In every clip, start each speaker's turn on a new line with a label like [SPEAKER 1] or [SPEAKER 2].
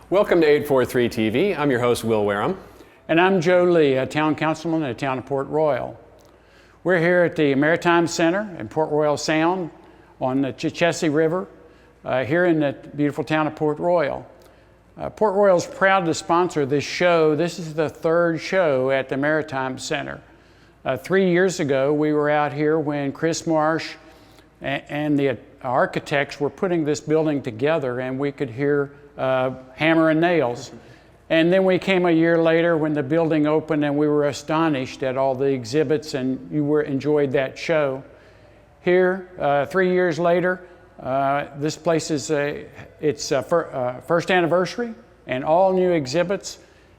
[SPEAKER 1] Welcome to 843 TV. I'm your host, Will Wareham.
[SPEAKER 2] And I'm Joe Lee, a town councilman in the town of Port Royal. We're here at the Maritime Center in Port Royal Sound on the WHHI River, here in the beautiful town of Port Royal. Port Royal is proud to sponsor this show. This is the third show at the Maritime Center. 3 years ago, we were out here when Chris Marsh and the architects were putting this building together, and we could hear hammer and nails. And then we came a year later when the building opened, and we were astonished at all the exhibits, and you enjoyed that show. Here, 3 years later, this place is its first anniversary and all new exhibits,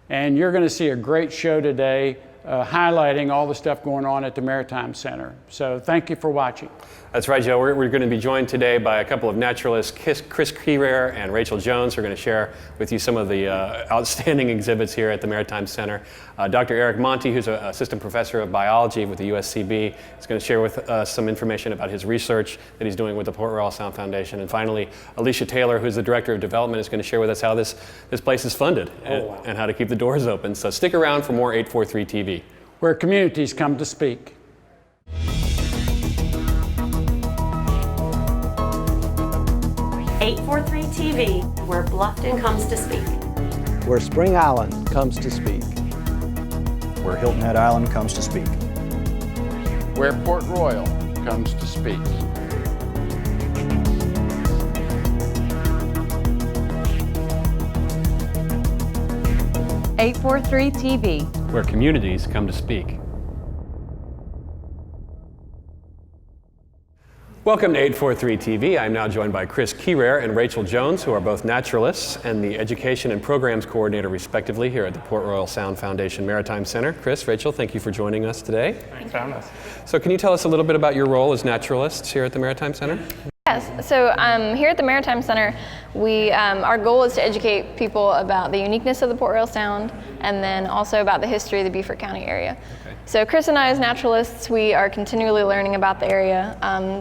[SPEAKER 2] and you're going to see a great show today highlighting all the stuff going on at the Maritime Center. So thank you for watching.
[SPEAKER 1] That's right, Joe. We're going to be joined today by a couple of naturalists, Chris Kehrer and Rachel Jones, who are going to share with you some of the outstanding exhibits here at the Maritime Center. Dr. Eric Monti, who's an assistant professor of biology with the USCB, is going to share with us some information about his research that he's doing with the Port Royal Sound Foundation. And finally, Alicia Taylor, who's the director of development, is going to share with us how this place is funded and how to keep the doors open. So stick around for more 843 TV.
[SPEAKER 2] Where communities come to speak.
[SPEAKER 3] 843 TV, where Bluffton comes to speak.
[SPEAKER 4] Where Spring Island comes to speak.
[SPEAKER 5] Where Hilton Head Island comes to speak.
[SPEAKER 6] Where Port Royal comes to speak.
[SPEAKER 7] .843 TV,
[SPEAKER 1] where communities come to speak. Welcome to 843 TV. I'm now joined by Chris Kehrer and Rachel Jones, who are both naturalists and the Education and Programs Coordinator, respectively, here at the Port Royal Sound Foundation Maritime Center. Chris, Rachel, thank you for joining us today.
[SPEAKER 8] Thanks for having us.
[SPEAKER 1] So can you tell us a little bit about your role as naturalists here at the Maritime Center?
[SPEAKER 9] Yes, so here at the Maritime Center, our goal is to educate people about the uniqueness of the Port Royal Sound and then also about the history of the Beaufort County area. Okay. So Chris and I as naturalists, we are continually learning about the area.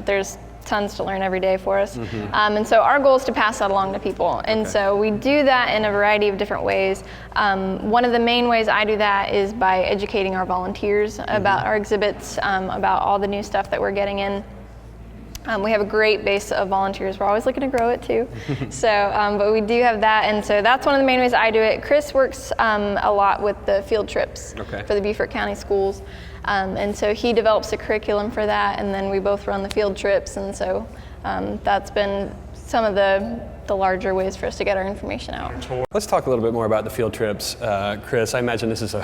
[SPEAKER 9] There's tons to learn every day for us. Mm-hmm. And so our goal is to pass that along to people. And so we do that in a variety of different ways. One of the main ways I do that is by educating our volunteers about our exhibits, about all the new stuff that we're getting in. We have a great base of volunteers. We're always looking to grow it too. But we do have that, and so that's one of the main ways I do it. Chris works a lot with the field trips for the Beaufort County schools. And so he develops a curriculum for that, and then we both run the field trips, and so that's been some of the larger ways for us to get our information out.
[SPEAKER 1] Let's talk a little bit more about the field trips. Chris, I imagine this is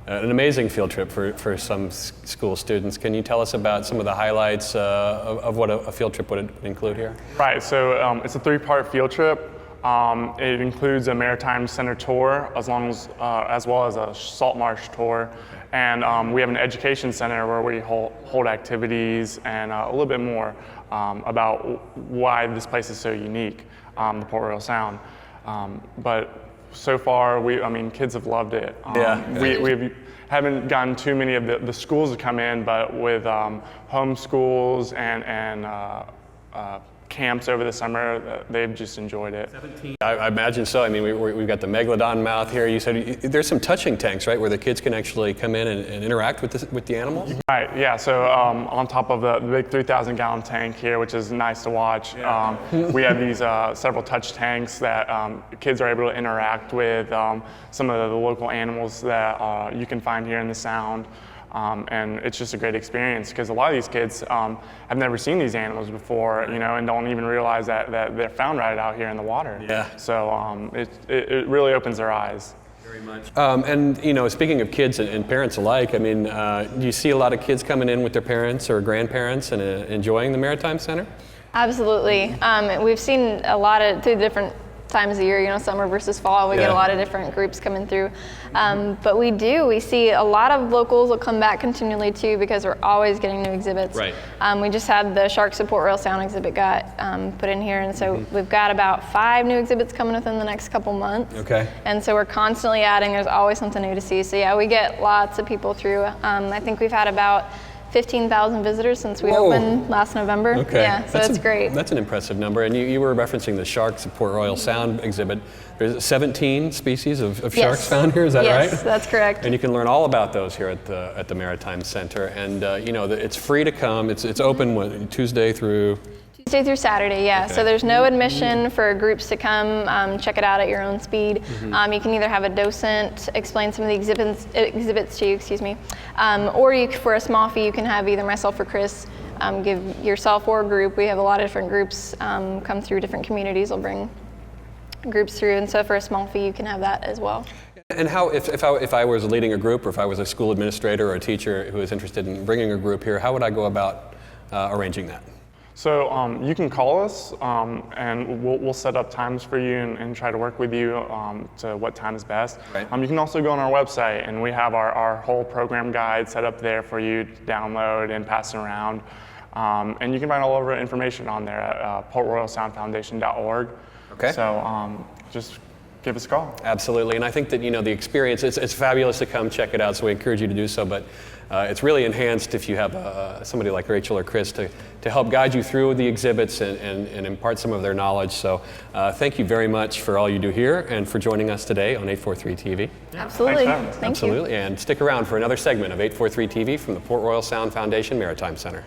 [SPEAKER 1] an amazing field trip for some school students. Can you tell us about some of the highlights of what a field trip would include here?
[SPEAKER 8] Right, so it's a three-part field trip. It includes a Maritime Center tour as well as a salt marsh tour. And we have an education center where we hold activities and a little bit more about why this place is so unique, the Port Royal Sound. But so far, kids have loved it. We haven't gotten too many of the schools to come in, but with home schools and camps over the summer, they've just enjoyed it.
[SPEAKER 1] I imagine so. I mean, we've got the megalodon mouth here. You said there's some touching tanks, right, where the kids can actually come in and interact with the animals?
[SPEAKER 8] Right, yeah. So on top of the big 3,000-gallon tank here, which is nice to watch, we have these several touch tanks that kids are able to interact with some of the local animals that you can find here in the Sound. And it's just a great experience because a lot of these kids have never seen these animals before, and don't even realize that they're found right out here in the water. Yeah. So it really opens their eyes.
[SPEAKER 1] Very much. And speaking of kids and parents alike, I mean, do you see a lot of kids coming in with their parents or grandparents and enjoying the Maritime Center?
[SPEAKER 9] Absolutely. We've seen a lot of two different times a year, summer versus fall, we get a lot of different groups coming through. But we see a lot of locals will come back continually too because we're always getting new exhibits. Right. We just had the Sharks of Port Royal Sound exhibit got put in here, and so we've got about 5 new exhibits coming within the next couple months. Okay. And so we're constantly adding, there's always something new to see. So yeah, we get lots of people through. I think we've had about 15,000 visitors since we
[SPEAKER 1] Whoa.
[SPEAKER 9] opened last November.
[SPEAKER 1] Okay.
[SPEAKER 9] Yeah, so it's great.
[SPEAKER 1] That's an impressive number. And you were referencing the Sharks at Port Royal Sound exhibit. There's 17 species of sharks found here, is that right?
[SPEAKER 9] Yes, that's correct.
[SPEAKER 1] And you can learn all about those here at the Maritime Center. And it's free to come. It's open Tuesday through
[SPEAKER 9] Tuesday through Saturday, yeah.
[SPEAKER 1] Okay.
[SPEAKER 9] So there's no admission for groups to come check it out at your own speed. You can either have a docent explain some of the exhibits to you, or for a small fee, you can have either myself or Chris give yourself or a group. We have a lot of different groups come through different communities. We'll bring groups through, and so for a small fee, you can have that as well.
[SPEAKER 1] And how, if I was leading a group, or if I was a school administrator or a teacher who was interested in bringing a group here, how would I go about arranging that?
[SPEAKER 8] So you can call us and we'll set up times for you and try to work with you to what time is best.
[SPEAKER 1] Right.
[SPEAKER 8] You can also go on our website and we have our whole program guide set up there for you to download and pass around. And you can find all of our information on there at portroyalsoundfoundation.org.
[SPEAKER 1] Okay.
[SPEAKER 8] So just give us a call.
[SPEAKER 1] Absolutely, and I think that the experience, it's fabulous to come check it out, so we encourage you to do so, but it's really enhanced if you have somebody like Rachel or Chris to help guide you through the exhibits and impart some of their knowledge. So thank you very much for all you do here and for joining us today on 843 TV.
[SPEAKER 9] Absolutely,
[SPEAKER 8] Thanks for having us.
[SPEAKER 9] thank you.
[SPEAKER 1] Absolutely, and stick around for another segment of 843 TV from the Port Royal Sound Foundation Maritime Center.